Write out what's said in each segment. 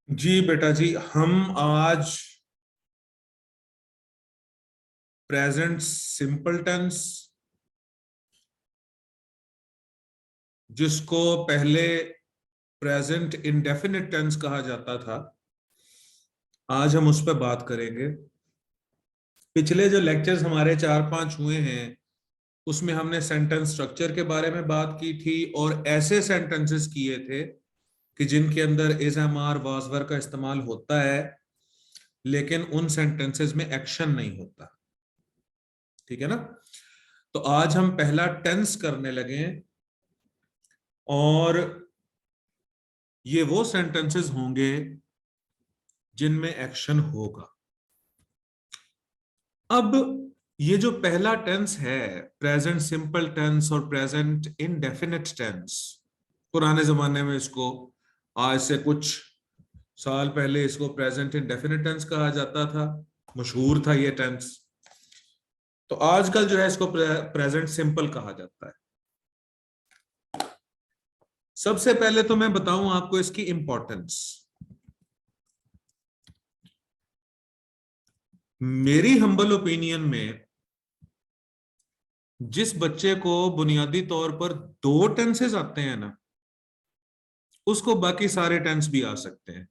जी बेटा जी, हम आज प्रेजेंट सिंपल टेंस, जिसको पहले प्रेजेंट इंडेफिनिट टेंस कहा जाता था, आज हम उस पर बात करेंगे। पिछले जो लेक्चर्स हमारे 4-5 हुए हैं उसमें हमने सेंटेंस स्ट्रक्चर के बारे में बात की थी और ऐसे सेंटेंसेस किए थे कि जिनके अंदर इज, एम, आर, वाज, वर का इस्तेमाल होता है, लेकिन उन सेंटेंसेस में एक्शन नहीं होता। ठीक है ना? तो आज हम पहला टेंस करने लगे हैं और ये वो सेंटेंसेस होंगे जिनमें एक्शन होगा। अब ये जो पहला टेंस है, प्रेजेंट सिंपल टेंस और प्रेजेंट इंडेफिनिट टेंस, पुराने जमाने में इसको, आज से कुछ साल पहले इसको प्रेजेंट इंडेफिनिट टेंस कहा जाता था, मशहूर था ये टेंस। तो आजकल जो है इसको प्रेजेंट सिंपल कहा जाता है। सबसे पहले तो मैं बताऊं आपको इसकी इंपॉर्टेंस। मेरी हम्बल ओपिनियन में जिस बच्चे को बुनियादी तौर पर 2 टेंसेस आते हैं ना, उसको बाकी सारे टेंस भी आ सकते हैं।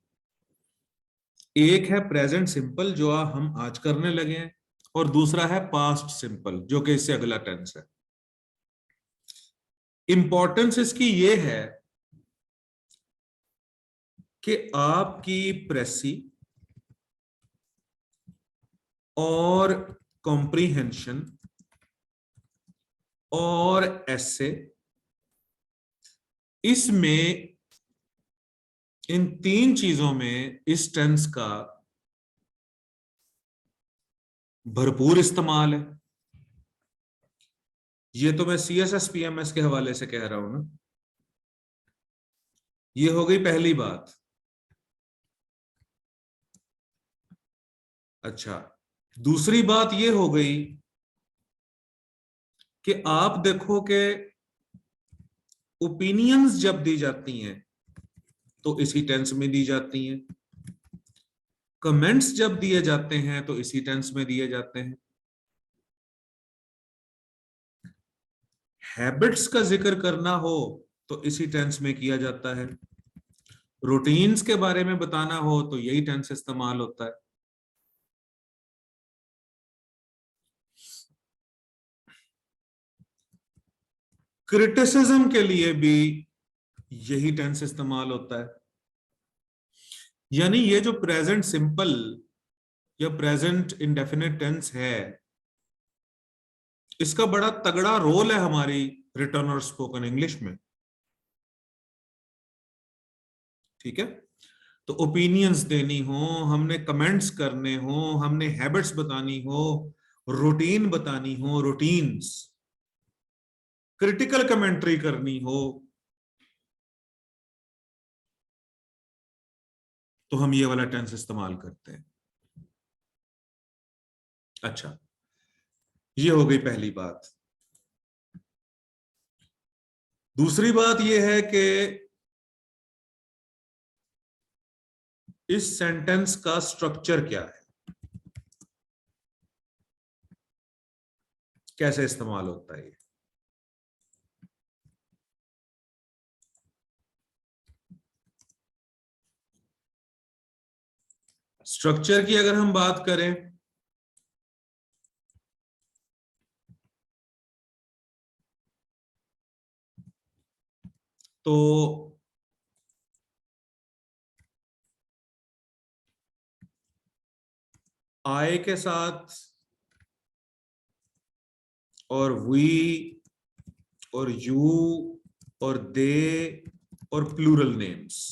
एक है प्रेजेंट सिंपल जो हम आज करने लगे हैं, और दूसरा है पास्ट सिंपल जो कि इससे अगला टेंस है। इंपॉर्टेंस इसकी ये है कि आपकी प्रेसी और कॉम्प्रीहेंशन और ऐसे, इसमें, इन 3 चीजों में इस टेंस का भरपूर इस्तेमाल है। ये तो मैं CSS PMS के हवाले से कह रहा हूं ना। ये हो गई पहली बात। अच्छा, दूसरी बात ये हो गई कि आप देखो कि ओपिनियंस जब दी जाती हैं तो इसी टेंस में दी जाती हैं, कमेंट्स जब दिए जाते हैं तो इसी टेंस में दिए जाते हैं, हैबिट्स का जिक्र करना हो तो इसी टेंस में किया जाता है, रूटीन्स के बारे में बताना हो तो यही टेंस इस्तेमाल होता है। क्रिटिसिज्म के लिए भी यही टेंस इस्तेमाल होता है। यानी ये जो प्रेजेंट सिंपल या प्रेजेंट इंडेफिनिट टेंस है, इसका बड़ा तगड़ा रोल है हमारी रिटन और स्पोकन इंग्लिश में। ठीक है? तो ओपिनियंस देनी हो, हमने कमेंट्स करने हो, हमने हैबिट्स बतानी हो, रूटीन बतानी हो, रूटीन्स, क्रिटिकल कमेंट्री करनी हो, तो हम ये वाला टेंस इस्तेमाल करते हैं। अच्छा, ये हो गई पहली बात। दूसरी बात यह है कि इस सेंटेंस का स्ट्रक्चर क्या है, कैसे इस्तेमाल होता है। स्ट्रक्चर की अगर हम बात करें तो आई के साथ और वी और यू और दे और plural names,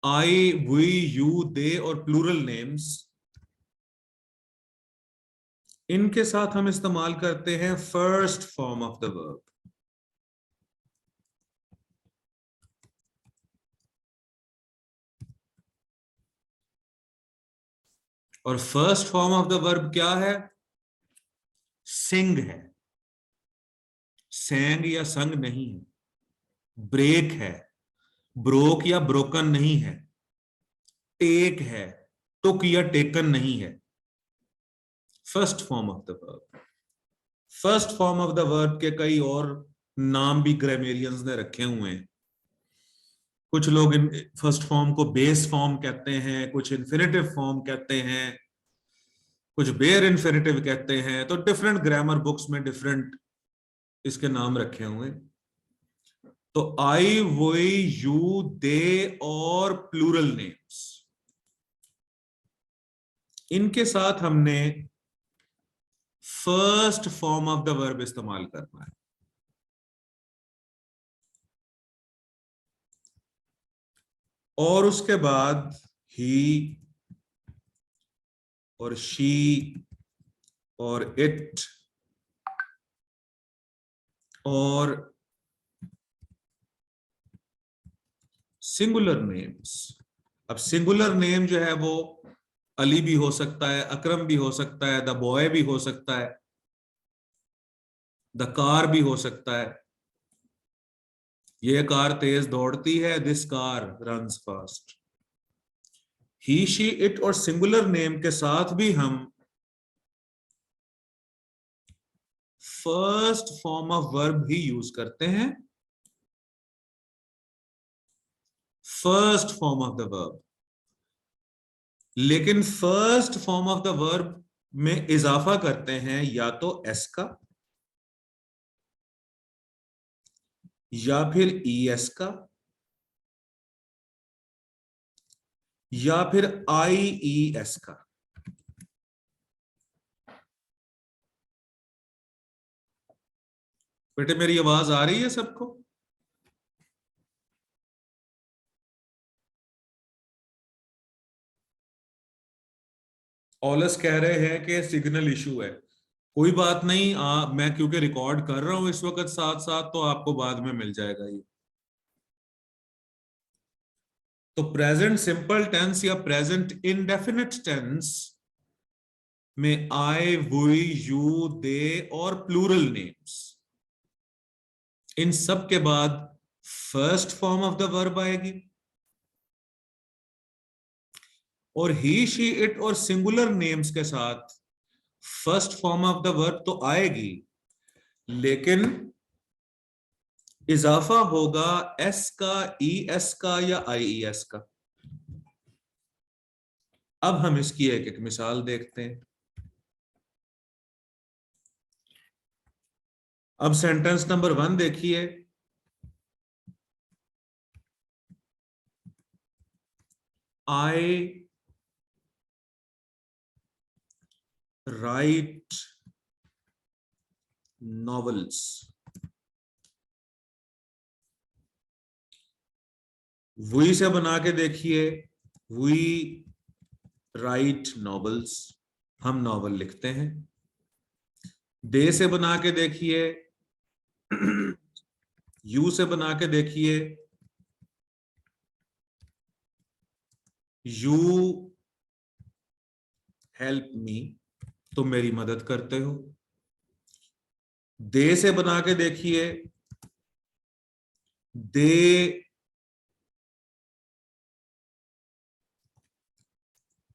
I, we, you, they और प्लूरल नेम्स, इनके साथ हम इस्तेमाल करते हैं first form of the verb. और first form of the verb क्या है? सिंग है, सैंग या संग नहीं है। ब्रेक है, ब्रोक या ब्रोकन नहीं है, टेक है, टुक या टेकन नहीं है। First form of the verb. First form of the verb के कई और नाम भी ग्रामेरियंस ने रखे हुए हैं। कुछ लोग इन फर्स्ट फॉर्म को बेस फॉर्म कहते हैं, कुछ इन्फिनिटिव फॉर्म कहते हैं, कुछ बेयर इन्फिनिटिव कहते हैं। तो डिफरेंट ग्रामर बुक्स में डिफरेंट इसके नाम रखे हुए। तो आई, वी, यू, दे और प्लूरल नेम्स, इनके साथ हमने first form of the verb इस्तेमाल करना है। और उसके बाद ही और शी और इट और सिंगुलर नेम्स। अब सिंगुलर नेम जो है वो अली भी हो सकता है, अकरम भी हो सकता है, द बॉय भी हो सकता है, द कार भी हो सकता है। ये कार तेज दौड़ती है, this car runs fast. He, she, it और सिंगुलर नेम के साथ भी हम फर्स्ट फॉर्म ऑफ वर्ब ही यूज करते हैं। First form of the verb. लेकिन first form of the verb में इजाफा करते हैं या तो एस का, या फिर ईएस का, या फिर आईईएस का। बेटे मेरी आवाज आ रही है सबको? ऑलस कह रहे हैं कि सिग्नल इशू है। कोई बात नहीं, मैं क्योंकि रिकॉर्ड कर रहा हूं इस वक्त साथ साथ, तो आपको बाद में मिल जाएगा ये। तो प्रेजेंट सिंपल टेंस या प्रेजेंट इंडेफिनिट टेंस में आई, वी, यू, दे और प्लूरल नेम्स, इन सब के बाद first form of the verb आएगी। और ही, शी, इट और सिंगुलर नेम्स के साथ first form of the verb तो आएगी, लेकिन इजाफा होगा एस का, ई एस का या आई ई एस का। अब हम इसकी एक एक मिसाल देखते हैं। अब सेंटेंस नंबर 1 देखिए। आई राइट नॉवेल्स। वी से बना के देखिए, वी राइट नॉवेल्स, हम नॉवल लिखते हैं। दे से बना के देखिए, यू से बना के देखिए, यू हेल्प मी, तुम मेरी मदद करते हो। दे से बना के देखिए, दे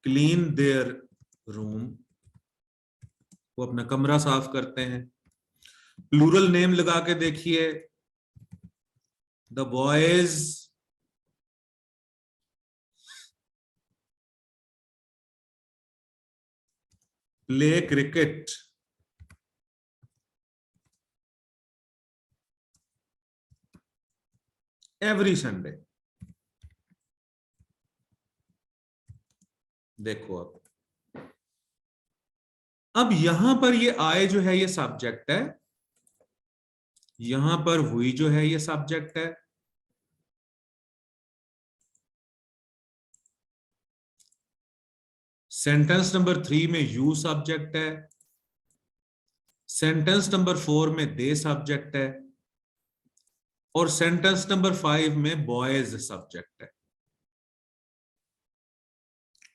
क्लीन देयर रूम, वो अपना कमरा साफ करते हैं। प्लूरल नेम लगा के देखिए, the boys play cricket every Sunday. देखो अब यहां पर ये आए जो है ये सब्जेक्ट है, यहां पर हुई जो है ये सब्जेक्ट है। सेंटेंस नंबर 3 में यू सब्जेक्ट है। सेंटेंस नंबर 4 में दे सब्जेक्ट है। और सेंटेंस नंबर 5 में बॉयज सब्जेक्ट है।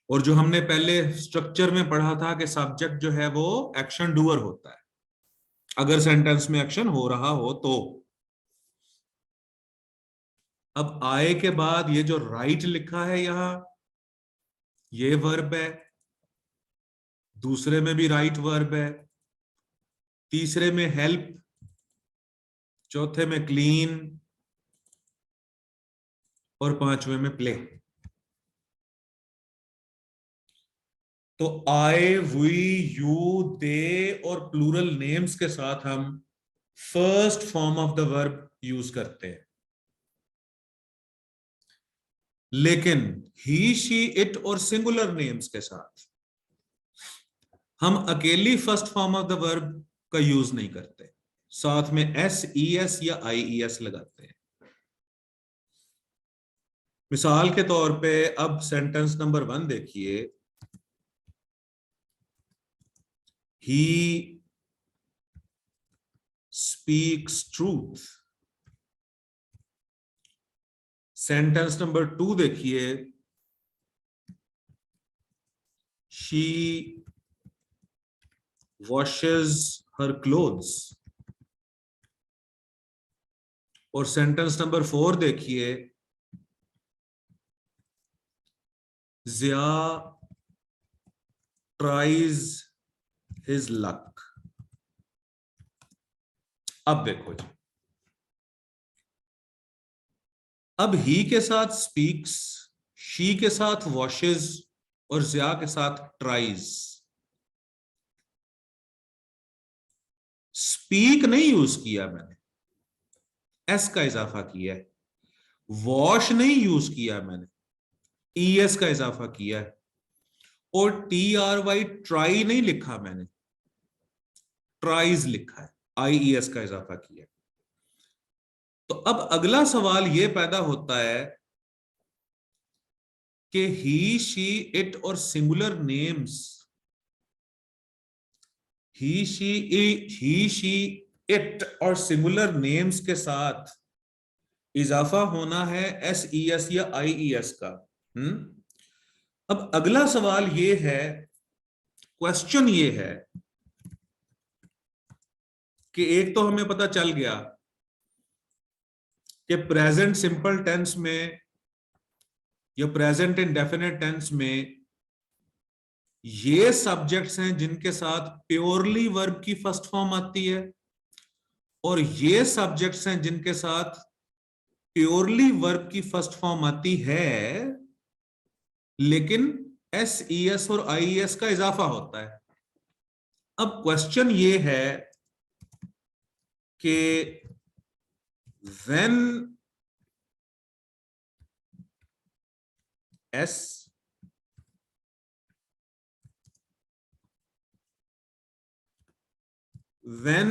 और जो हमने पहले स्ट्रक्चर में पढ़ा था कि सब्जेक्ट जो है वो एक्शन डूअर होता है अगर सेंटेंस में एक्शन हो रहा हो तो। अब आए के बाद ये जो राइट लिखा है यहां, ये वर्ब है, दूसरे में भी राइट वर्ब है, तीसरे में हेल्प, चौथे में क्लीन और पांचवे में प्ले। तो आई, वी, यू, दे और प्लूरल नेम्स के साथ हम first form of the verb use करते हैं। लेकिन ही, शी, इट और सिंगुलर नेम्स के साथ हम अकेली first form of the verb का यूज नहीं करते, साथ में एस, ई एस या आई ई एस लगाते हैं। मिसाल के तौर पे अब सेंटेंस नंबर 1 देखिए, ही स्पीक्स ट्रूथ। सेंटेंस नंबर 2 देखिए, शी वॉशेस हर क्लोथ्स। और सेंटेंस नंबर 4 देखिए, जिया ट्राइज हिज लक। अब देखो जी, अब ही के साथ स्पीक्स, शी के साथ वॉशेस और जिया के साथ ट्राइज। स्पीक नहीं यूज किया मैंने, एस का इजाफा किया है। वॉश नहीं यूज किया मैंने, ई एस का इजाफा किया है। और टी आर वाई ट्राई नहीं लिखा मैंने, ट्राइज लिखा है, आई ई एस का इजाफा किया है। तो अब अगला सवाल यह पैदा होता है कि ही, शी, इट और singular names, he she it और सिंगुलर नेम्स के साथ इजाफा होना है एस ई एस या आई ई एस का। अब अगला सवाल ये है, क्वेश्चन ये है कि एक तो हमें पता चल गया कि प्रेजेंट सिंपल टेंस में या प्रेजेंट इंडेफिनिट टेंस में ये सब्जेक्ट्स हैं जिनके साथ प्योरली वर्ब की फर्स्ट फॉर्म आती है, और ये सब्जेक्ट्स हैं जिनके साथ प्योरली वर्ब की फर्स्ट फॉर्म आती है लेकिन एस ई एस और आई एस का इजाफा होता है। अब क्वेश्चन ये है कि when S when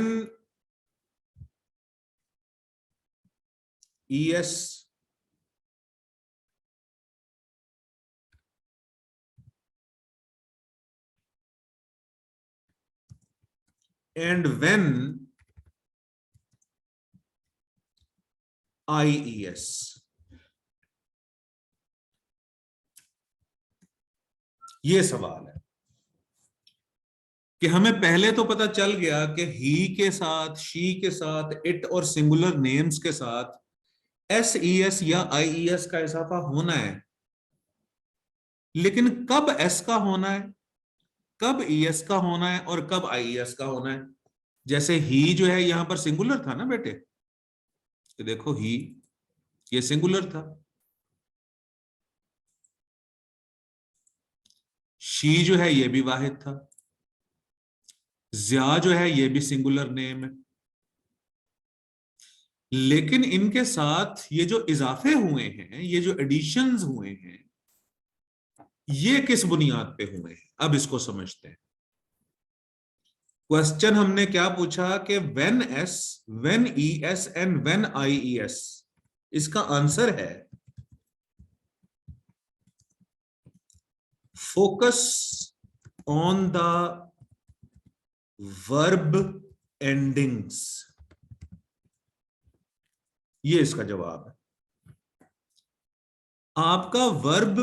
es and when ies, ये सवाल है कि हमें पहले तो पता चल गया कि ही के साथ, शी के साथ, इट और सिंगुलर नेम्स के साथ एस ई एस या आई ई एस का इजाफा होना है, लेकिन कब एस का होना है, कब ई एस का होना है और कब आई ई एस का होना है। जैसे ही जो है यहां पर सिंगुलर था ना बेटे, तो देखो ही ये सिंगुलर था, शी जो है ये भी वाहिद था, जिया जो है ये भी सिंगुलर नेम है। लेकिन इनके साथ ये जो इजाफे हुए हैं, ये जो एडिशंस हुए हैं, ये किस बुनियाद पे हुए हैं, अब इसको समझते हैं। क्वेश्चन हमने क्या पूछा कि when S, when E S and when I E S, इसका आंसर है focus on the verb endings, ये इसका जवाब है। आपका वर्ब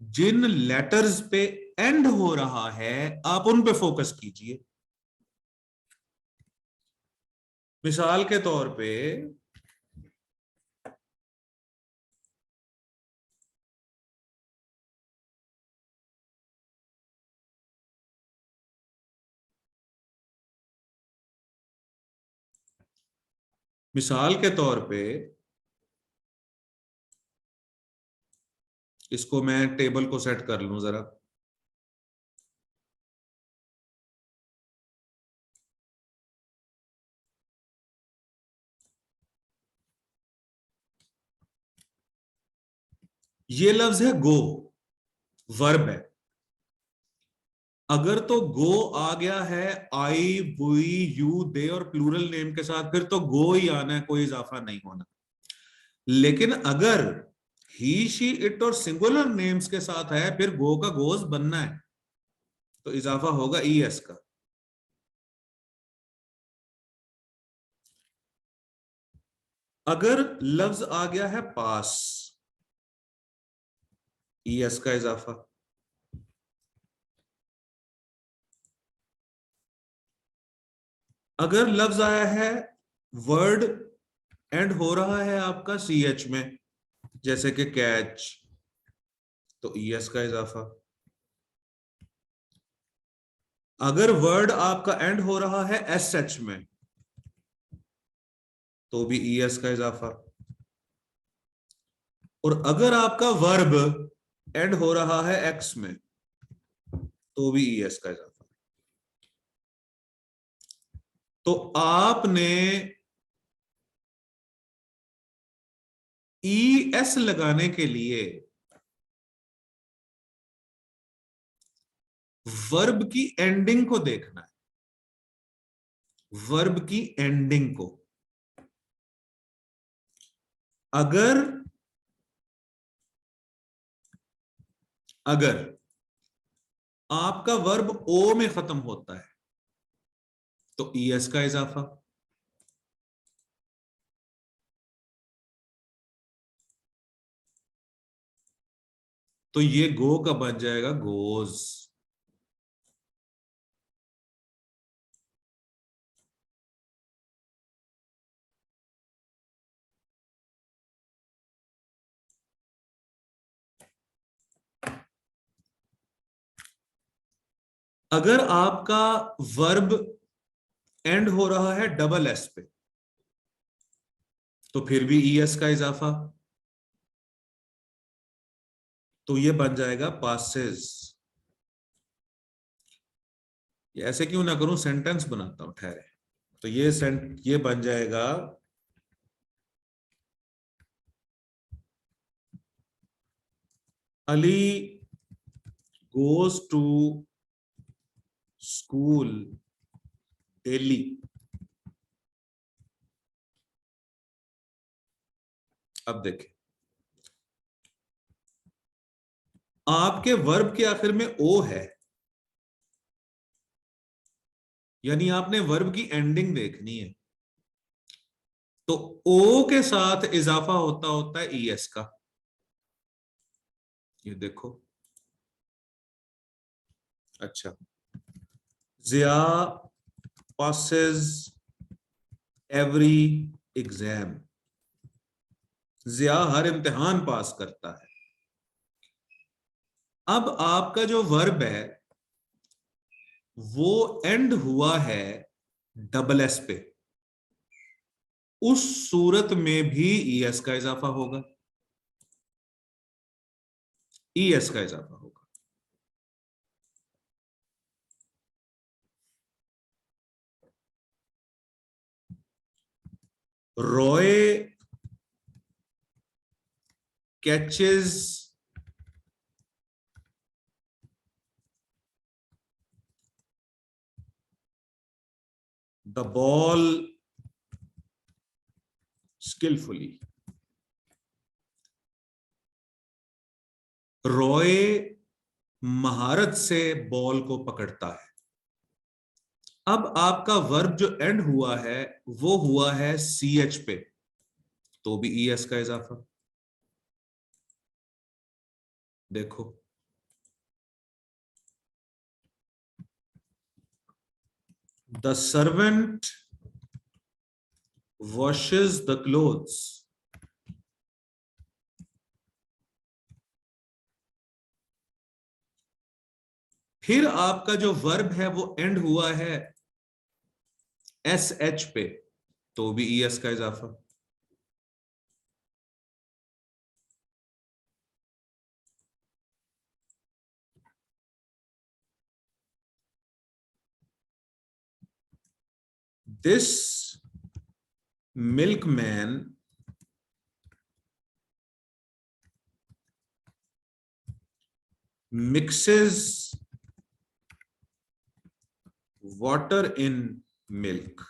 जिन लेटर्स पे एंड हो रहा है आप उन पे फोकस कीजिए। मिसाल के तौर पे मिसाल के तौर पे इसको मैं टेबल को सेट कर लूं जरा। ये लफ्ज है गो, वर्ब है। अगर तो गो आ गया है आई, वी, यू, दे और प्लूरल नेम के साथ, फिर तो गो ही आना है, कोई इजाफा नहीं होना। लेकिन अगर ही, शी, इट और सिंगुलर नेम्स के साथ है, फिर गो का गोज बनना है, तो इजाफा होगा ई एस का। अगर लफ्ज आ गया है पास, ई एस का इजाफा। अगर लफ्ज आया है वर्ड एंड हो रहा है आपका सी एच में, जैसे कि कैच, तो ई एस का इजाफा। अगर वर्ड आपका एंड हो रहा है एस एच में, तो भी ई एस का इजाफा। और अगर आपका वर्ब एंड हो रहा है एक्स में, तो भी ई एस का इजाफा। तो आपने ई एस लगाने के लिए वर्ब की एंडिंग को देखना है, वर्ब की एंडिंग को। अगर अगर आपका वर्ब ओ में खत्म होता है, तो ई एस का इजाफा। तो ये गो का बन जाएगा गोज। अगर आपका वर्ब एंड हो रहा है डबल एस पे, तो फिर भी ई एस का इजाफा। तो ये बन जाएगा पासेस। ये ऐसे क्यों ना करूं, सेंटेंस बनाता हूं, ठहरे। तो ये बन जाएगा Ali goes to school daily. अब देखें, आपके वर्ब के आखिर में ओ है, यानी आपने वर्ब की एंडिंग देखनी है। तो ओ के साथ इजाफा होता होता है ई एस का। ये देखो, अच्छा, जिया passes एवरी एग्जाम। जिया हर इम्तिहान पास करता है। अब आपका जो वर्ब है वो एंड हुआ है डबल एस पे, उस सूरत में भी ई एस का इजाफा होगा, ई एस का इजाफा होगा। Roy catches the ball skilfully. Roy महारत से बॉल को पकड़ता है। अब आपका वर्ब जो एंड हुआ है वो हुआ है सी एच पे, तो भी ई एस का इजाफा। देखो, the servant washes the clothes. फिर आपका जो वर्ब है वो एंड हुआ है एस एच पे, तो भी ES का इजाफा। This milkman mixes water in milk।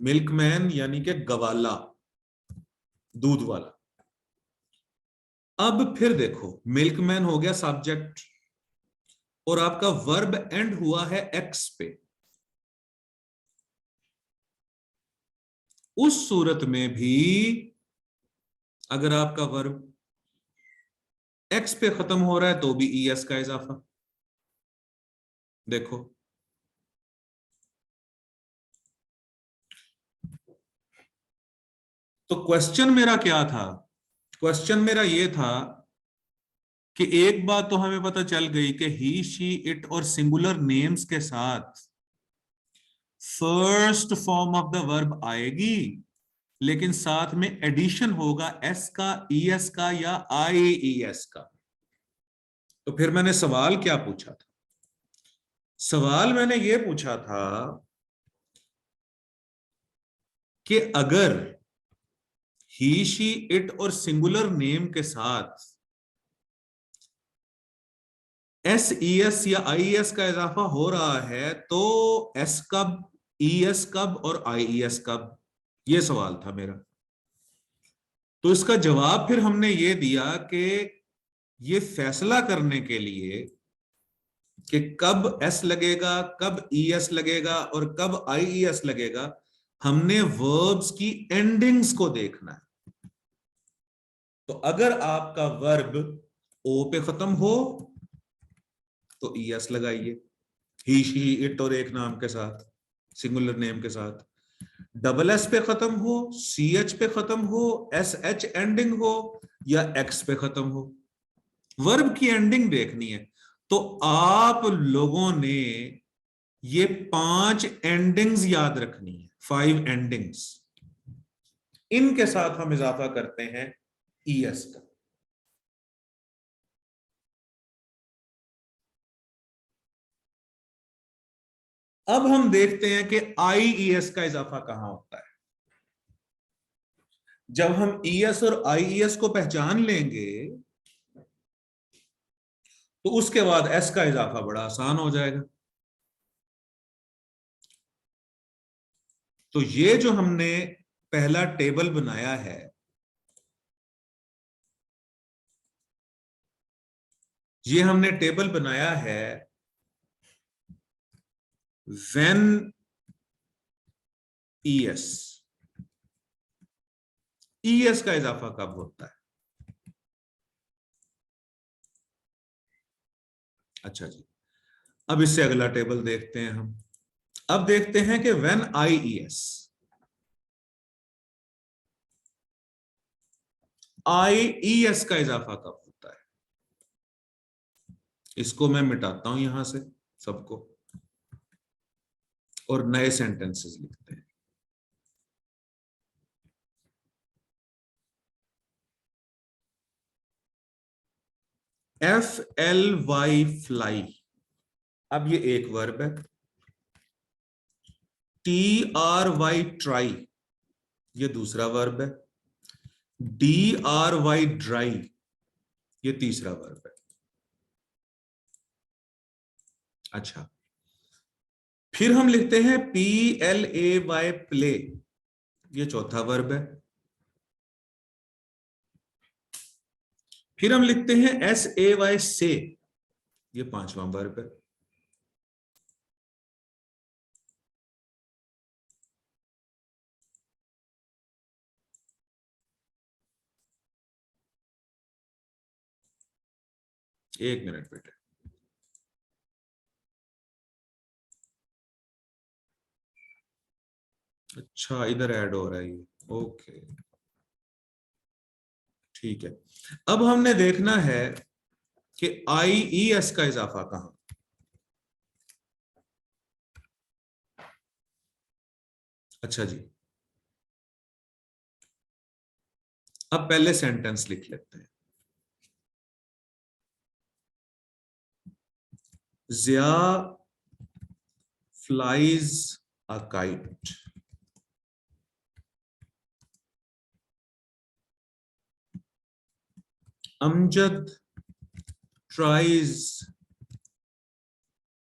Milkman यानी कि गवाला, दूध वाला। अब फिर देखो, मिल्कमैन हो गया सब्जेक्ट और आपका वर्ब एंड हुआ है एक्स पे। उस सूरत में भी अगर आपका वर्ब एक्स पे खत्म हो रहा है तो भी ES का इजाफा। देखो, तो क्वेश्चन मेरा क्या था? क्वेश्चन मेरा ये था कि एक बात तो हमें पता चल गई कि ही शी इट और सिंगुलर नेम्स के साथ first form of the verb आएगी, लेकिन साथ में एडिशन होगा एस का, ES का या IES का। तो फिर मैंने सवाल क्या पूछा था? सवाल मैंने ये पूछा था कि अगर ही शी इट और सिंगुलर नेम के साथ SES या IES का इजाफा हो रहा है तो S कब, ES कब और IES कब? ये सवाल था मेरा। तो इसका जवाब फिर हमने ये दिया कि ये फैसला करने के लिए कि कब S लगेगा, कब ES लगेगा और कब IES लगेगा, हमने वर्ब्स की एंडिंग्स को देखना है। तो अगर आपका वर्ब O पे खत्म हो तो ES लगाइए, ही शी इट और एक नाम के साथ, सिंगुलर नेम के साथ। डबल S पे खत्म हो, CH पे खत्म हो, SH एंडिंग हो या X पे खत्म हो, वर्ब की एंडिंग देखनी है। तो आप लोगों ने ये 5 एंडिंग्स याद रखनी है, 5 एंडिंग्स। इनके साथ हम इजाफा करते हैं ES का। अब हम देखते हैं कि IES का इजाफा कहां होता है। जब हम ES और IES को पहचान लेंगे तो उसके बाद S का इजाफा बड़ा आसान हो जाएगा। तो ये जो हमने पहला टेबल बनाया है, ये हमने टेबल बनाया है व्हेन ES का इजाफा कब होता है। अच्छा जी, अब इससे अगला टेबल देखते हैं हम। अब देखते हैं कि व्हेन IES का इजाफा कब होता है। इसको मैं मिटाता हूं यहां से सबको और नए सेंटेंसेस लिखते हैं। FLY फ्लाई, अब ये एक वर्ब है। TRY ट्राई, ये दूसरा वर्ब है। DRY ड्राई, ये तीसरा वर्ब है। अच्छा, फिर हम लिखते हैं PLAY प्ले, ये चौथा वर्ब है। फिर हम लिखते हैं SAY से, ये पांचवा वर्ब है। एक मिनट बेटे, अच्छा इधर ऐड हो रहा है ये, ओके ठीक है। अब हमने देखना है कि IES का इजाफा कहां। अच्छा जी, अब पहले सेंटेंस लिख लेते हैं। Zia flies a kite. Amjad tries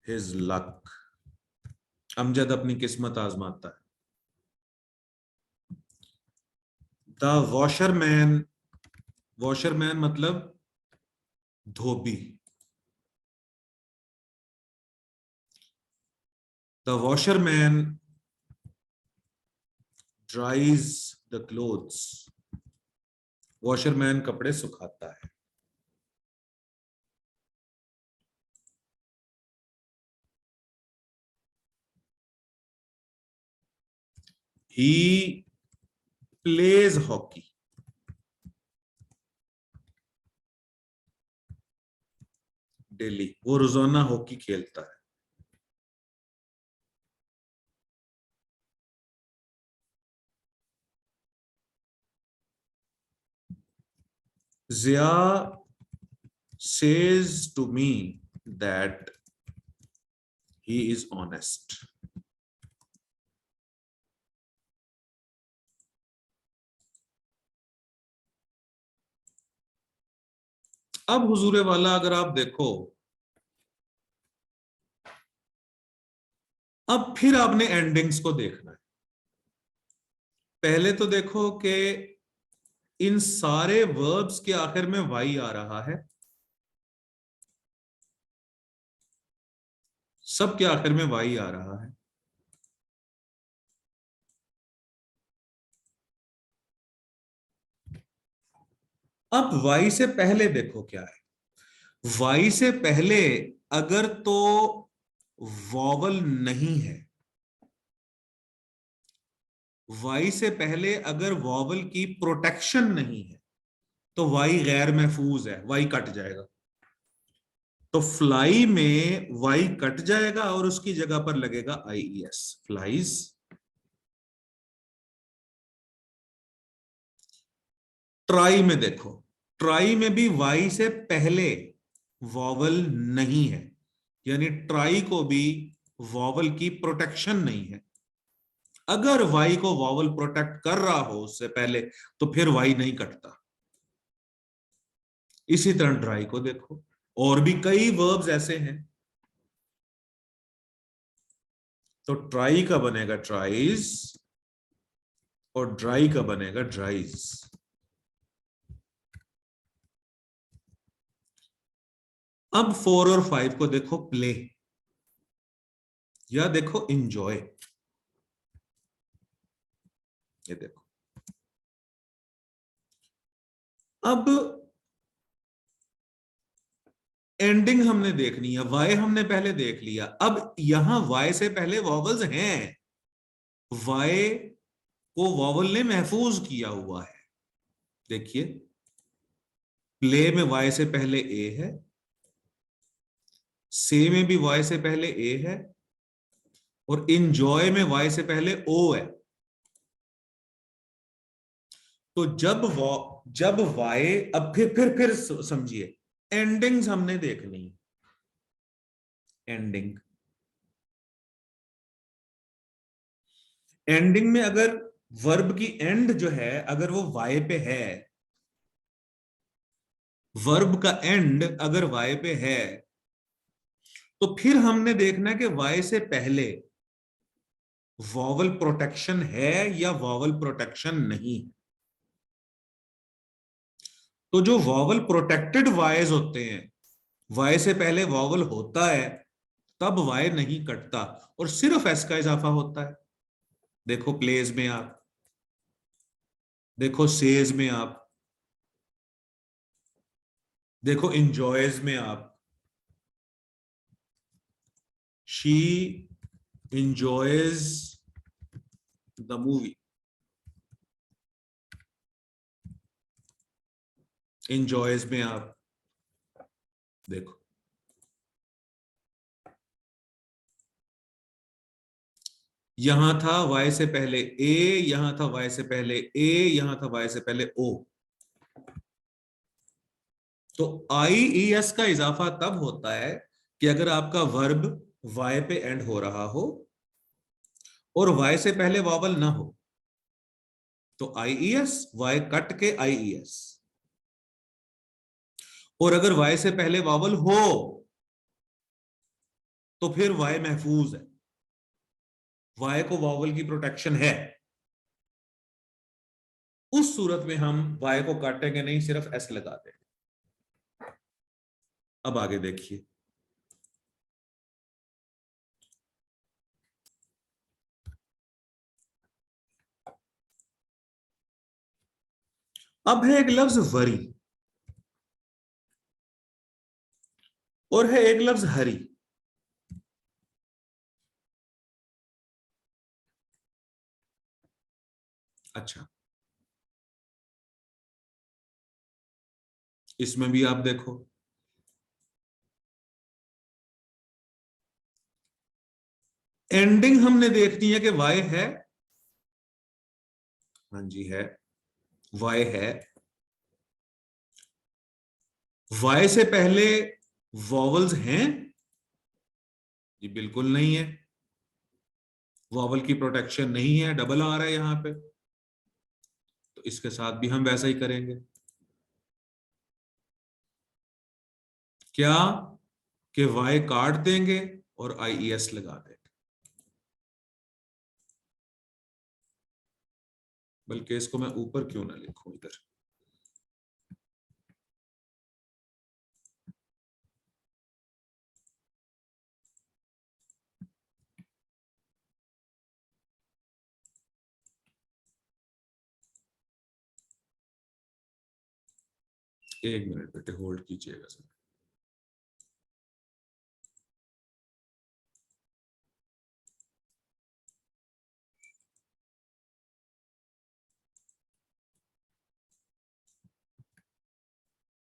his luck. Amjad अपनी किस्मत आजमाता है। द वॉशरमैन, वॉशरमैन मतलब धोबी। The washerman dries the clothes. Washerman कपड़े सुखाता है। He plays hockey. डेली, वो रोजाना हॉकी खेलता है। जिया says to me that he is honest. अब हुजूरे वाला अगर आप देखो, अब फिर आपने एंडिंग्स को देखना है। पहले तो देखो कि इन सारे वर्ब्स के आखिर में वाई आ रहा है, सब के आखिर में वाई आ रहा है। अब वाई से पहले देखो क्या है। वाई से पहले अगर तो वॉवल नहीं है, वाई से पहले अगर वॉवल की प्रोटेक्शन नहीं है, तो वाई गैर महफूज है, वाई कट जाएगा। तो फ्लाई में वाई कट जाएगा और उसकी जगह पर लगेगा आईईएस, फ्लाइज। ट्राई में देखो, ट्राई में भी वाई से पहले वॉवल नहीं है, यानी ट्राई को भी वॉवल की प्रोटेक्शन नहीं है। अगर वाई को वॉवल प्रोटेक्ट कर रहा हो उससे पहले, तो फिर वाई नहीं कटता। इसी तरह ड्राई को देखो, और भी कई वर्ब्स ऐसे हैं। तो ट्राई का बनेगा ट्राइज और ड्राई का बनेगा ड्राइज। अब 4 और 5 को देखो, प्ले या देखो इंजॉय। ये देखो, अब एंडिंग हमने देखनी है। वाई हमने पहले देख लिया, अब यहां वाई से पहले वॉवल्स हैं। वाई को वॉवल ने महफूज किया हुआ है। देखिए, प्ले में वाई से पहले ए है, से में भी वाई से पहले ए है, और इंजॉय में वाई से पहले ओ है। तो जब वाई, अब फिर समझिए, एंडिंग्स हमने देखनी है। एंडिंग, एंडिंग में अगर वर्ब की एंड जो है अगर वो वाई पे है, वर्ब का एंड अगर वाई पे है, तो फिर हमने देखना है कि वाई से पहले वॉवल प्रोटेक्शन है या वॉवल प्रोटेक्शन नहीं। तो जो वॉवल प्रोटेक्टेड वाइज होते हैं, वाई से पहले वॉवल होता है, तब वाई नहीं कटता और सिर्फ एस का इजाफा होता है। देखो प्लेज में आप, देखो सेज में आप, देखो इंजॉयज में आप। She enjoys the movie, enjoys में आप देखो। यहां था y से पहले a, यहां था y से पहले a, यहां था y से पहले o। तो IES का इजाफा तब होता है कि अगर आपका वर्ब y पे एंड हो रहा हो और y से पहले वॉवल ना हो, तो IES, y कट के IES। और अगर y से पहले वॉवल हो तो फिर y महफूज है, y को वॉवल की प्रोटेक्शन है। उस सूरत में हम y को काटेंगे नहीं, सिर्फ s लगा देंगे। अब आगे देखिए, अब है एक लफ्ज वरी और है एक लफ्ज हरी। अच्छा, इसमें भी आप देखो, एंडिंग हमने देखनी है कि वाई है। हाँ जी है, वाई है। वाई से पहले वॉवल्स हैं? जी बिल्कुल नहीं है, वॉवल की प्रोटेक्शन नहीं है, डबल आ रहा है यहां पे। तो इसके साथ भी हम वैसा ही करेंगे। क्या कि वाई काट देंगे और IES लगा देंगे। बल्कि इसको मैं ऊपर क्यों ना लिखूं इधर, एक मिनट बेटे होल्ड कीजिएगा सर।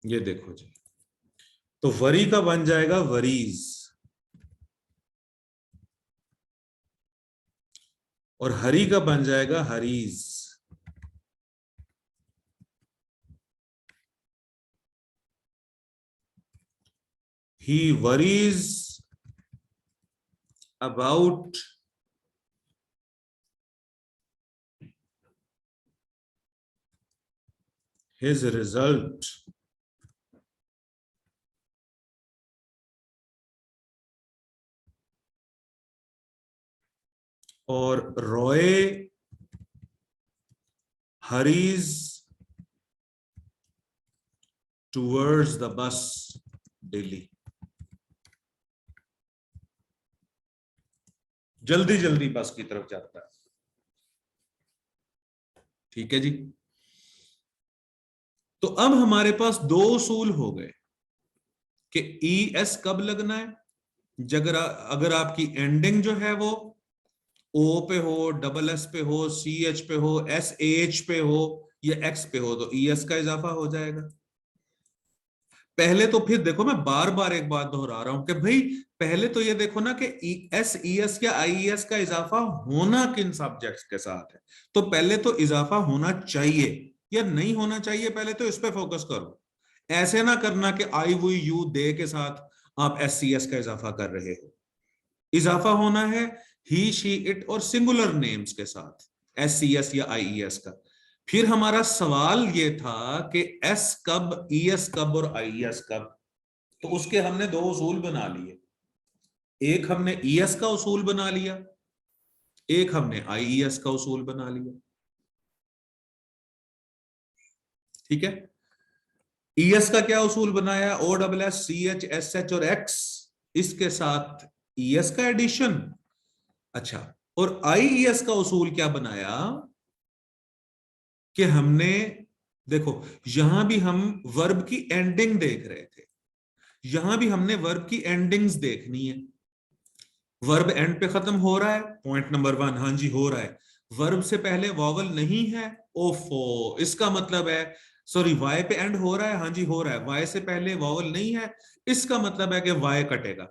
ये देखो जी, तो वरी का बन जाएगा वरीज और हरी का बन जाएगा हरीज। He worries about his result और Roy hurries towards the bus daily। जल्दी जल्दी बस की तरफ जाता है। ठीक है जी, तो अब हमारे पास दो उसूल हो गए कि ES कब लगना है। जगह अगर आपकी एंडिंग जो है वो O पे हो, SS पे हो, CH पे हो, SH पे हो या X पे हो, तो ES का इजाफा हो जाएगा। पहले तो फिर देखो, मैं बार बार एक बात दोहरा रहा हूं कि भाई पहले तो ये देखो ना कि ES या IES का इजाफा होना किन सब्जेक्ट्स के साथ है। तो पहले तो इजाफा होना चाहिए या नहीं होना चाहिए, पहले तो इस पे फोकस करो। ऐसे ना करना कि आई वुई यू दे के साथ आप SCS का इजाफा कर रहे हो। इजाफा होना है ही शी इट और सिंगुलर नेम्स के साथ, SCS या IES का। फिर हमारा सवाल ये था कि S कब, ES कब और IES कब। तो उसके हमने दो उसूल बना लिए, एक हमने ES का उसूल बना लिया, एक हमने IES का उसूल बना लिया। ठीक है, ES का क्या उसूल बनाया, OSS CH SH और X, इसके साथ ES का एडिशन। अच्छा, और IES का उसूल क्या बनाया कि हमने, देखो यहां भी हम वर्ब की एंडिंग देख रहे थे, यहां भी हमने वर्ब की एंडिंग्स देखनी है। वर्ब एंड पे खत्म हो रहा है, पॉइंट नंबर 1, हाँ जी हो रहा है। वर्ब से पहले वॉवल नहीं है, ओफो, इसका मतलब है, सॉरी वाई पे एंड हो रहा है, हाँ जी हो रहा है, वाई से पहले वॉवल नहीं है, इसका मतलब है कि वाई कटेगा,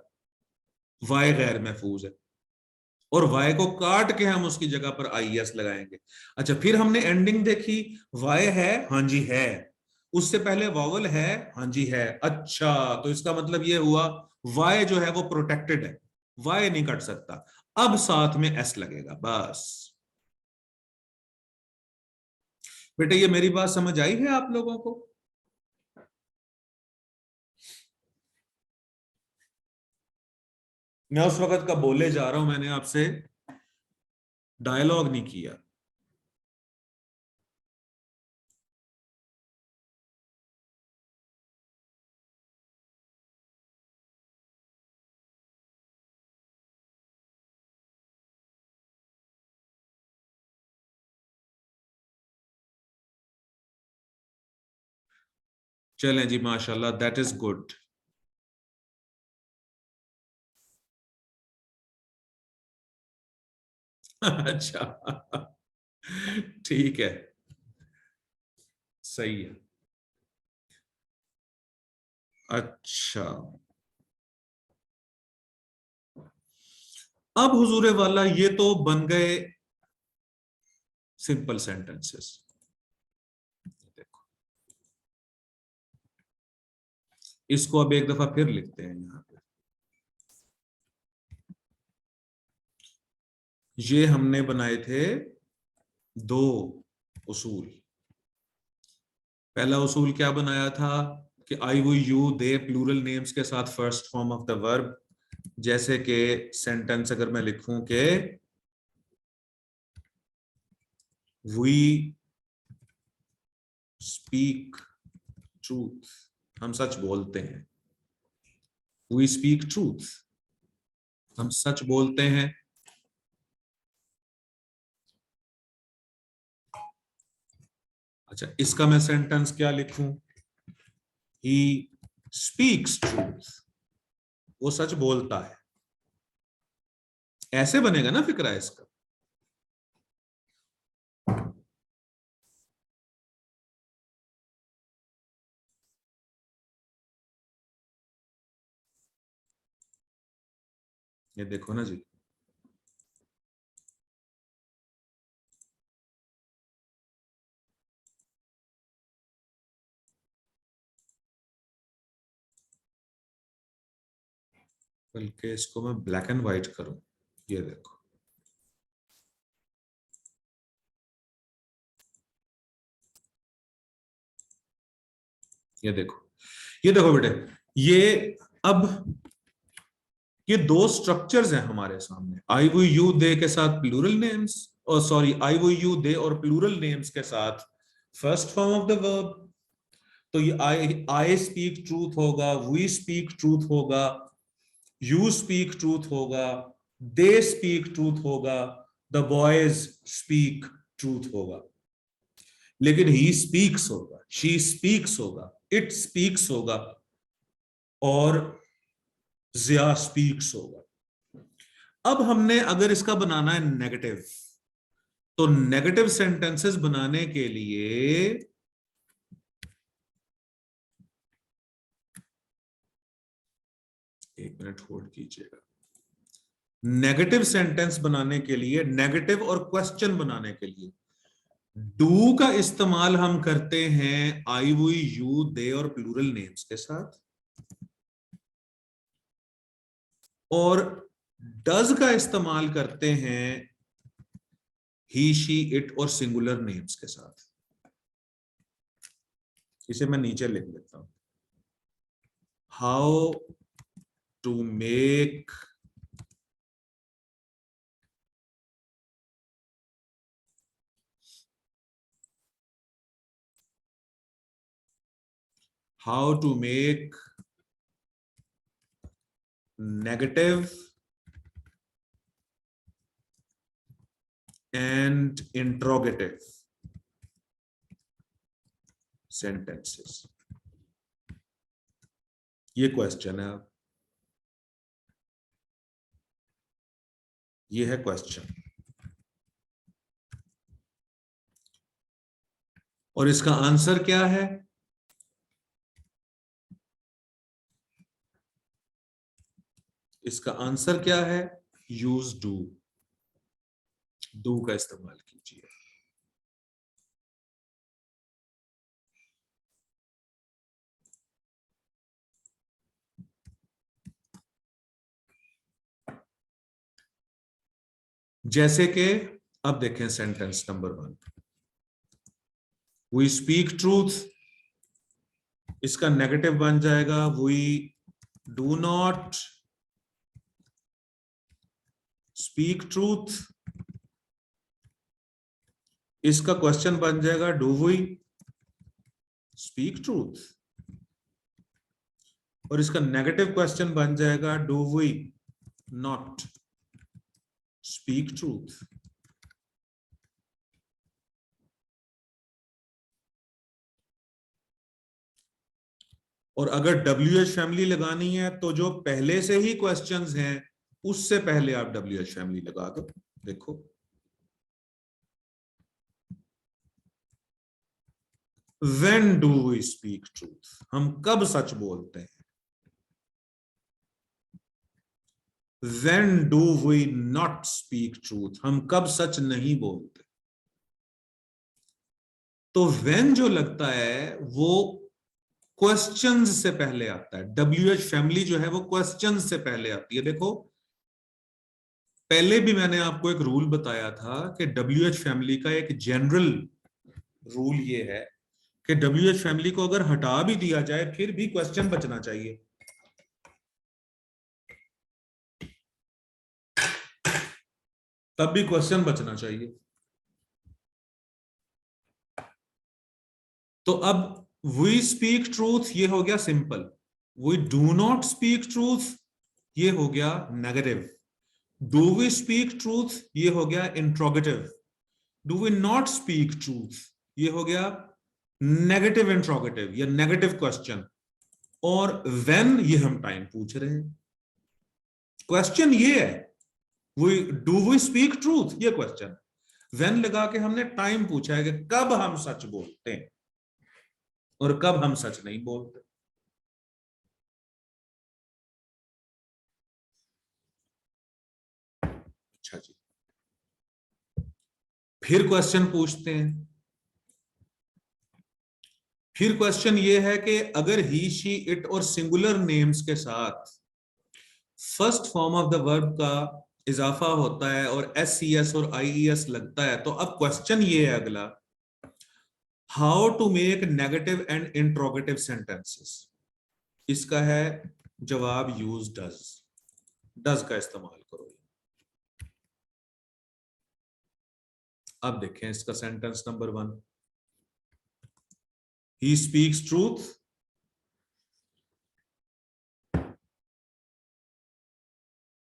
वाई गैर महफूज है। और y को काट के हम उसकी जगह पर IES लगाएंगे। अच्छा, फिर हमने एंडिंग देखी, y है, हाँ जी है, उससे पहले वॉवल है, हाँ जी है। अच्छा, तो इसका मतलब ये हुआ y जो है वो प्रोटेक्टेड है, y नहीं कट सकता। अब साथ में s लगेगा बस। बेटे ये मेरी बात समझ आई है आप लोगों को? मैं उस वक्त का बोले जा रहा हूं, मैंने आपसे डायलॉग नहीं किया। चलें जी, माशाल्लाह, दैट इज गुड। अच्छा, ठीक है, सही है। अच्छा, अब हुजूरे वाला ये तो बन गए सिंपल सेंटेंसेस। देखो, इसको अब एक दफा फिर लिखते हैं यहां पे। ये हमने बनाए थे दो उसूल। पहला उसूल क्या बनाया था कि आई, वो, यू, दे प्लूरल नेम्स के साथ first form of the verb. जैसे कि सेंटेंस अगर मैं लिखूं कि वी स्पीक ट्रूथ, हम सच बोलते हैं। वी स्पीक ट्रूथ, हम सच बोलते हैं। अच्छा, इसका मैं सेंटेंस क्या लिखूं? ही स्पीक्स ट्रूथ, वो सच बोलता है। ऐसे बनेगा ना फिक्रा इसका। ये देखो ना जी, बल्कि इसको मैं ब्लैक एंड व्हाइट करूं। ये देखो, ये देखो, ये देखो बेटे, ये अब ये दो स्ट्रक्चर्स हैं हमारे सामने, आई, वो, यू, दे के साथ प्लूरल नेम्स, और सॉरी, आई, वो, यू, दे और प्लूरल नेम्स के साथ first form of the verb. तो ये आई स्पीक ट्रूथ होगा, वी स्पीक ट्रूथ होगा, यू स्पीक ट्रूथ होगा, दे स्पीक ट्रूथ होगा, द बॉयज स्पीक ट्रूथ होगा। लेकिन ही स्पीक्स होगा, शी स्पीक्स होगा, इट स्पीक्स होगा, और जिया स्पीक्स होगा। अब हमने अगर इसका बनाना है नेगेटिव, तो नेगेटिव सेंटेंसेस बनाने के लिए एक मिनट होल्ड कीजिएगा। नेगेटिव सेंटेंस बनाने के लिए, नेगेटिव और क्वेश्चन बनाने के लिए डू का इस्तेमाल हम करते हैं आई, वी, यू, दे और प्लूरल नेम्स के साथ, और डज का इस्तेमाल करते हैं ही, शी, इट और सिंगुलर नेम्स के साथ। इसे मैं नीचे लिख लेता हूं। How to make how to make negative and interrogative sentences। ये क्वेश्चन है, ये है क्वेश्चन, और इसका आंसर क्या है? इसका आंसर क्या है? Use do. डू का इस्तेमाल कीजिए। जैसे कि अब देखें sentence number 1, we speak truth, इसका नेगेटिव बन जाएगा we do not speak truth. इसका क्वेश्चन बन जाएगा डू वी स्पीक ट्रूथ, और इसका नेगेटिव क्वेश्चन बन जाएगा do we not speak truth. और अगर WH फैमिली लगानी है तो जो पहले से ही क्वेश्चंस हैं उससे पहले आप WH फैमिली लगा दो। देखो, when do we speak truth, हम कब सच बोलते हैं। When do we not speak truth, हम कब सच नहीं बोलते। तो व्हेन जो लगता है वो क्वेश्चंस से पहले आता है। WH फैमिली जो है वो क्वेश्चंस से पहले आती है। देखो, पहले भी मैंने आपको एक रूल बताया था कि WH फैमिली का एक जनरल रूल ये है कि WH फैमिली को अगर हटा भी दिया जाए फिर भी क्वेश्चन बचना चाहिए। तब भी क्वेश्चन बचना चाहिए। तो अब वी स्पीक ट्रूथ ये हो गया simple, we do not speak truth ये हो गया negative, do we speak truth ये हो गया interrogative, do we not speak truth ये हो गया नेगेटिव इंट्रोगेटिव या नेगेटिव क्वेश्चन, और व्हेन ये हम टाइम पूछ रहे हैं। क्वेश्चन ये है we do we speak truth ये क्वेश्चन, व्हेन लगा के हमने टाइम पूछा है कि कब हम सच बोलते हैं और कब हम सच नहीं बोलते। अच्छा जी, फिर क्वेश्चन पूछते हैं। फिर क्वेश्चन ये है कि अगर ही शी इट और सिंगुलर नेम्स के साथ first form of the verb का इजाफा होता है और SES और IES लगता है, तो अब क्वेश्चन ये है अगला, how to make negative and interrogative sentences. इसका है जवाब यूज डज, डज का इस्तेमाल करो। अब देखें इसका sentence number 1, he speaks truth,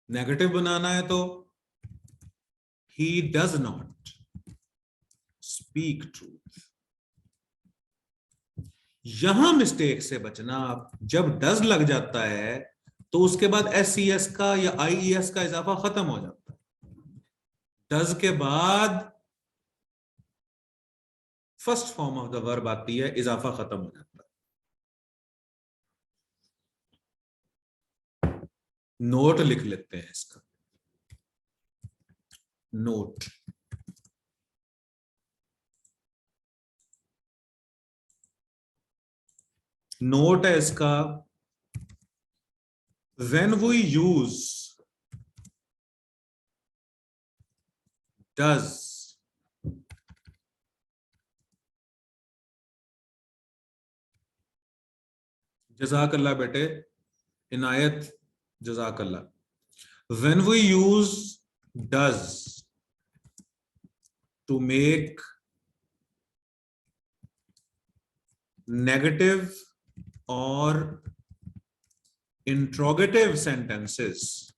negative बनाना है तो he does not speak truth। यहां मिस्टेक से बचना, जब डज लग जाता है तो उसके बाद SES का या IES का इजाफा खत्म हो जाता है। डज के बाद first form of the verb आती है, इजाफा खत्म हो जाता है। नोट लिख लेते हैं इसका, नोट, नोट है इसका, when we use does जज़ाकल्लाह बेटे, इनायत जज़ाकल्लाह, when we use does to make negative or interrogative sentences,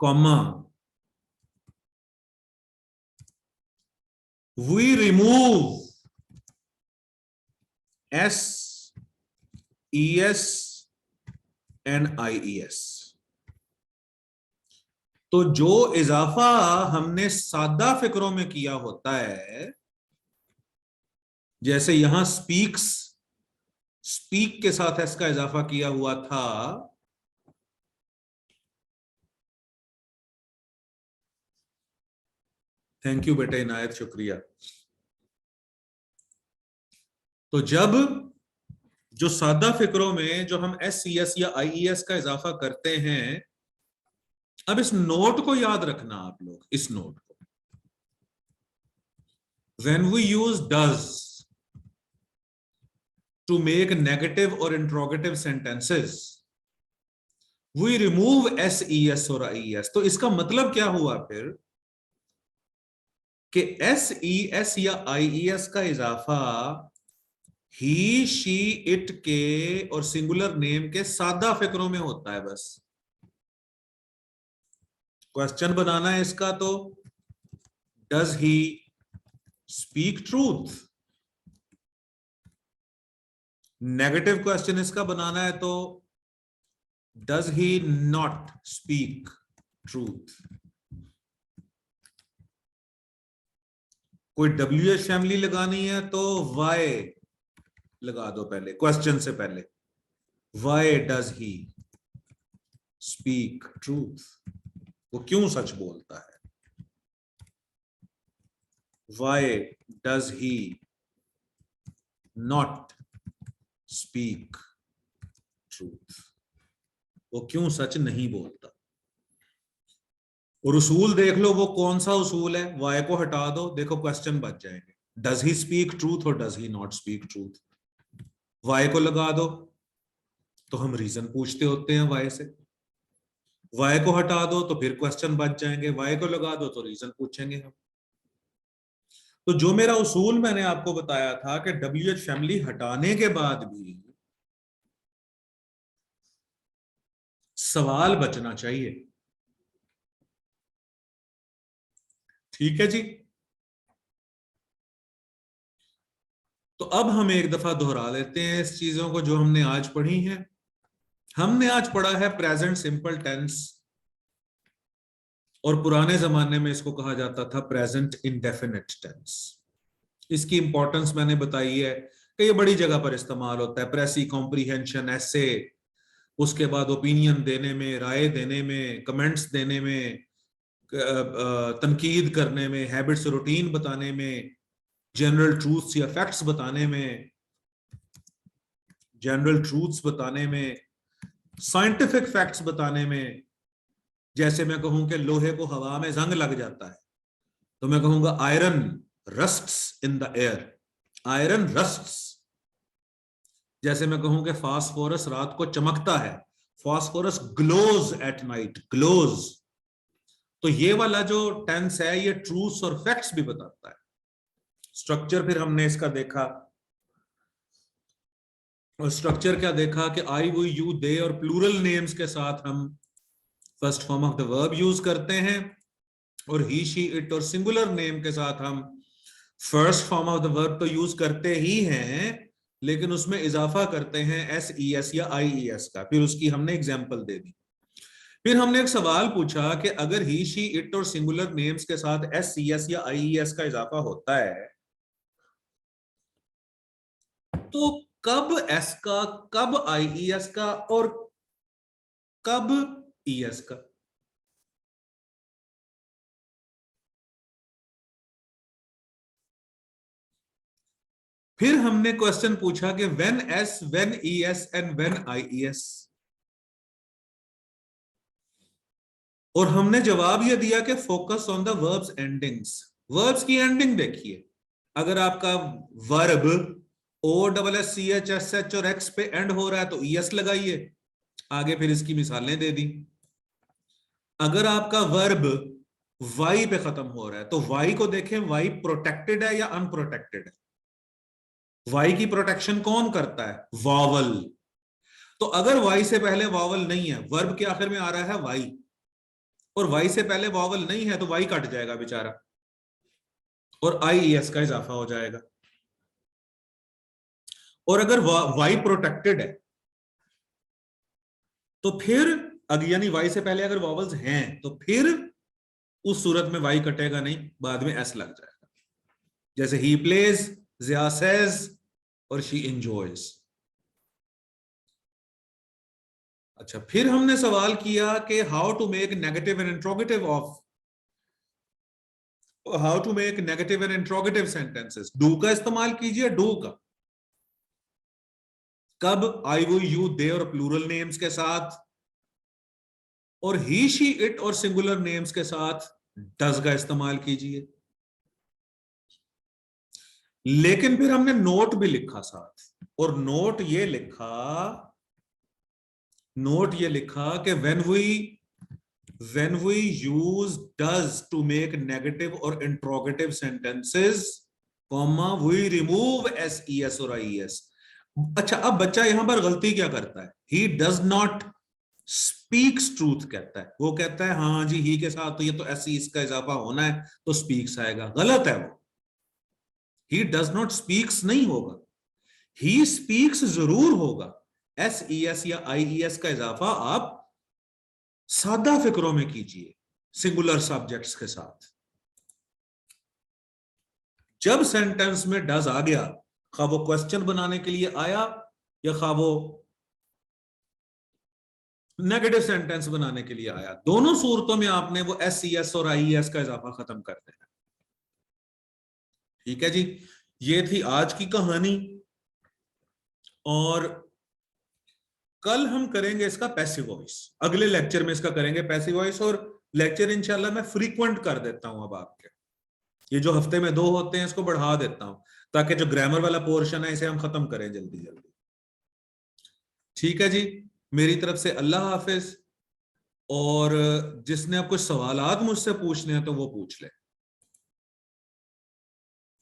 comma, we remove SES and IES। तो जो इजाफा हमने सादा फिक्रों में किया होता है, जैसे यहां स्पीक्स स्पीक के साथ एस का इजाफा किया हुआ था, थैंक यू बेटे इनायत, शुक्रिया। तो जब जो सादा फिक्रों में जो हम एस सी एस या आई ई एस का इजाफा करते हैं, अब इस नोट को याद रखना आप लोग, इस नोट को, when we use does to make negative or interrogative sentences, we remove ses और ies। तो इसका मतलब क्या हुआ फिर कि ses या ies का इजाफा ही शी इट के और सिंगुलर नेम के सादा फिक्रों में होता है। बस क्वेश्चन बनाना है इसका, तो does he speak truth, negative question इसका बनाना है तो does he not speak truth. कोई WH फैमिली लगानी है तो वाई लगा दो पहले, क्वेश्चन से पहले, why does he speak truth, वो क्यों सच बोलता है, why does he not speak truth, वो क्यों सच नहीं बोलता। और उसूल देख लो, वो कौन सा उसूल है, वाई को हटा दो, देखो क्वेश्चन बच जाएंगे, डज ही स्पीक ट्रूथ और does he not speak truth. Y को लगा दो तो हम रीजन पूछते होते हैं वाई से, वाई को हटा दो तो फिर क्वेश्चन बच जाएंगे, वाई को लगा दो तो रीजन पूछेंगे हम। तो जो मेरा उसूल मैंने आपको बताया था कि WH फैमिली हटाने के बाद भी सवाल बचना चाहिए, ठीक है जी। तो अब हम एक दफा दोहरा लेते हैं इस चीजों को जो हमने आज पढ़ी हैं। हमने आज पढ़ा है प्रेजेंट सिंपल टेंस, और पुराने जमाने में इसको कहा जाता था प्रेजेंट इंडेफिनिट टेंस। इसकी इंपॉर्टेंस मैंने बताई है कि ये बड़ी जगह पर इस्तेमाल होता है, प्रेसी कॉम्प्रीहेंशन, ऐसे, उसके बाद ओपिनियन देने में, राय देने में, कमेंट्स देने में, तनकीद करने में, हैबिट्स रूटीन बताने में, जनरल ट्रूथ्स या फैक्ट्स बताने में, जनरल ट्रूथ्स बताने में, साइंटिफिक फैक्ट्स बताने में। जैसे मैं कहूं कि लोहे को हवा में जंग लग जाता है तो मैं कहूंगा iron rusts in the air, iron rusts. जैसे मैं कहूं कि फास्फोरस रात को चमकता है, phosphorus glows at night, glows. तो ये वाला जो टेंस है ये ट्रूथ्स और फैक्ट्स भी बताता है। स्ट्रक्चर फिर हमने इसका देखा, और स्ट्रक्चर क्या देखा कि आई, वी, यू, दे और प्लूरल नेम्स के साथ हम first form of the verb use करते हैं, और ही, शी, इट और सिंगुलर नेम के साथ हम first form of the verb तो यूज करते ही हैं, लेकिन उसमें इजाफा करते हैं SES या IES का। फिर उसकी हमने एग्जाम्पल दे दी। फिर हमने एक सवाल पूछा कि अगर ही, शी, इट और सिंगुलर नेम्स के साथ SES या IES का इजाफा होता है तो कब S का, कब IES का और कब ES का। फिर हमने क्वेश्चन पूछा कि when S, when ES and when IES, और हमने जवाब यह दिया कि focus on the verbs endings. Verbs की एंडिंग देखिए, अगर आपका वर्ब OSSCH और X पे एंड हो रहा है तो ES लगाइए, आगे फिर इसकी मिसालें दे दी। अगर आपका वर्ब Y पे खत्म हो रहा है तो Y को देखें, Y प्रोटेक्टेड है या अनप्रोटेक्टेड है। Y की प्रोटेक्शन कौन करता है, वावल। तो अगर Y से पहले वावल नहीं है, वर्ब के आखिर में आ रहा है Y, और Y से पहले वावल नहीं है तो Y कट जाएगा बेचारा, और IES का इजाफा हो जाएगा। और अगर Y प्रोटेक्टेड है तो फिर यानी Y से पहले अगर वावल्स हैं तो फिर उस सूरत में Y कटेगा नहीं, बाद में S लग जाएगा। जैसे ही प्लेज, ज़िया सेज और शी एंजॉयज। अच्छा, फिर हमने सवाल किया कि how to make negative and interrogative sentences. Do का इस्तेमाल कीजिए, डू का कब, आई वो यू दे और प्लूरल नेम्स के साथ, और ही शी इट और सिंगुलर नेम्स के साथ डज का इस्तेमाल कीजिए। लेकिन फिर हमने नोट भी लिखा साथ, और नोट ये लिखा कि when we use does to make negative or interrogative sentences, comma, we remove ses और ies। अच्छा, अब बच्चा यहां पर गलती क्या करता है? he does not speaks truth कहता है। वो कहता है हाँ जी, ही के साथ तो ये तो ses का इजाफा होना है तो speaks आएगा। गलत है वो। he does not speaks नहीं होगा, he speaks जरूर होगा। ses या ies का इजाफा आप सादा फिक्रों में कीजिए सिंगुलर सब्जेक्ट्स के साथ। जब सेंटेंस में डज आ गया, खा वो क्वेश्चन बनाने के लिए आया या खा वो नेगेटिव सेंटेंस बनाने के लिए आया, दोनों सूरतों में आपने वो ses और ies का इजाफा खत्म कर देना। ठीक है जी, ये थी आज की कहानी, और कल हम करेंगे इसका पैसिव वॉइस। अगले लेक्चर में इसका करेंगे पैसिव वॉइस, और लेक्चर इंशाल्लाह मैं फ्रीक्वेंट कर देता हूं। अब आपके ये जो हफ्ते में 2 होते हैं इसको बढ़ा देता हूं, ताकि जो ग्रामर वाला पोर्शन है इसे हम खत्म करें जल्दी जल्दी। ठीक है जी, मेरी तरफ से अल्लाह हाफिज। और जिसने अब कुछ सवालात मुझसे पूछने हैं तो वो पूछ ले।